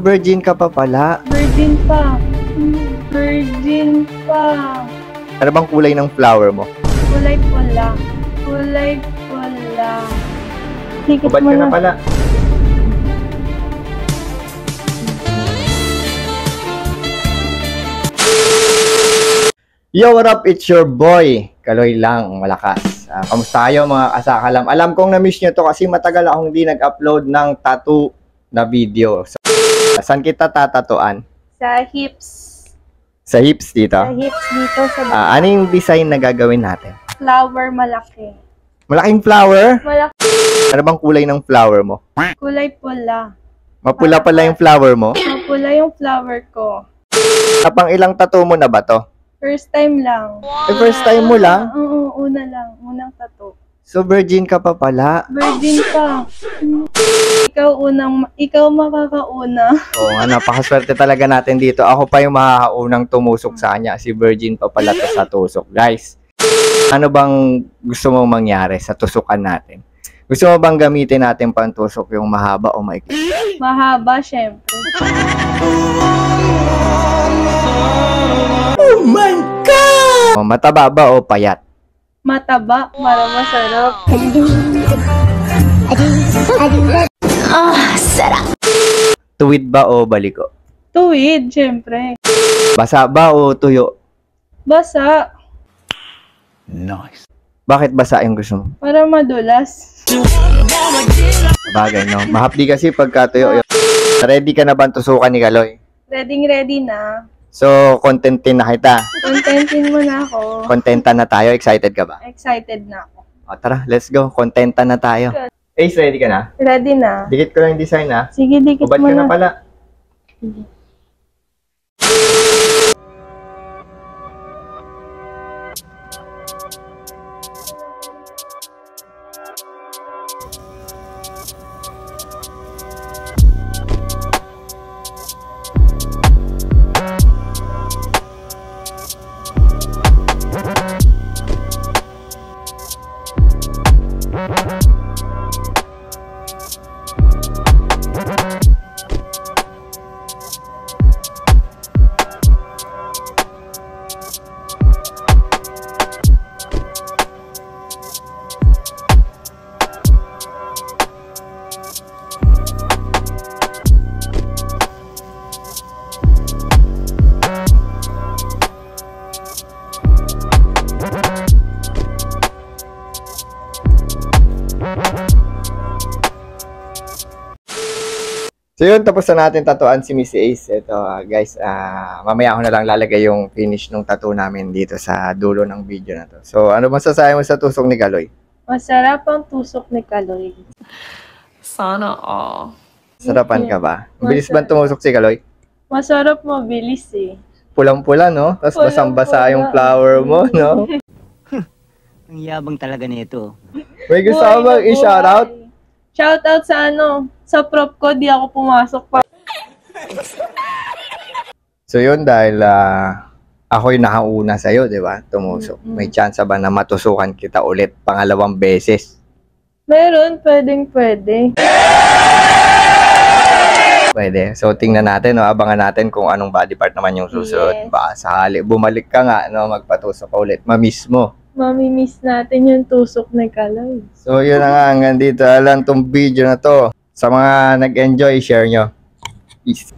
Virgin ka pa pala. Virgin pa. Virgin pa. Ano bang kulay ng flower mo? Kulay pula. Kulay pula. Higit Ubad mo ka na na. pala. Yo, what up? It's your boy, Kaloy lang, malakas. Kamusta kayo mga kasakalam? Alam kong na-miss nyo to kasi matagal akong hindi nag-upload ng tattoo na video. So, saan kita tatatuan? Sa hips. Sa hips dito? Sa hips dito sa baba. Ano yung design na gagawin natin? Flower malaki. Malaking flower? Malaki. Ano bang kulay ng flower mo? Kulay pula. Mapula pala yung flower mo? Mapula yung flower ko. Kapang ilang tattoo mo na ba to? First time lang. First time mo lang? Oo, una lang. Unang tattoo. So, virgin ka pa pala. Virgin pa. Ikaw makakauna. Oo nga, napakaswerte talaga natin dito. Ako pa yung makakaunang tumusok sa kanya. Si virgin pa pala to sa tusok. Guys, ano bang gusto mong mangyari sa tusukan natin? Gusto mo bang gamitin natin pantusok yung mahaba o maikli? Mahaba, syempre. Oh my God! Mataba ba o payat? Mataba, para masarap. Sarap. Tuwid ba o baliko? Tuwid, syempre. Basa ba o tuyo? Basa, Nice. Bakit basa yung gusto mo? para madulas. Bagay, no? Mahapdi kasi pagka tuyo. Ready ka na ba tusukan ni Kaloy? Ready na. So, contentin na kita. Contentin mo na ako. Contenta na tayo. Excited ka ba? Excited na ako. O, tara, let's go. Contenta na tayo. Ace, ready ka na? Ready na. Dikit ko lang yung design, ha? Sige, dikit Ubad mo ka na. na pala. So yun, tapos na natin tatuan si Miss Ace. Ito guys, mamaya ako na lang lalagay yung finish ng tattoo namin dito sa dulo ng video na to. So ano masasabi mo sa tusok ni Kaloy? Masarap ang tusok ni Kaloy. Sana all. Sarapan ka ba? Bilis ba tumusok si Kaloy? Masarap, mabilis eh. Pulang-pula, no? Tapos basang-basa yung flower mo, no? Ang yabang talaga nito. May gusto ka bang i-shoutout? Shoutout sa sa prop ko, di ako pumasok pa. So yun, dahil ako'y nakauna sa'yo, di ba? Tumusok. May chance ba na matusukan kita ulit pangalawang beses? Meron, pwede. Pwede. So tingnan natin, no? Abangan natin kung anong body part naman yung susunod. Yes. Baka sakali, bumalik ka nga, no? Magpatusok ka ulit. Ma-miss mo. Mamimiss natin yung tusok ni Kaloy. So yun na nga, hanggang dito lang tong video na to. Sa mga nag-enjoy, share nyo. Peace.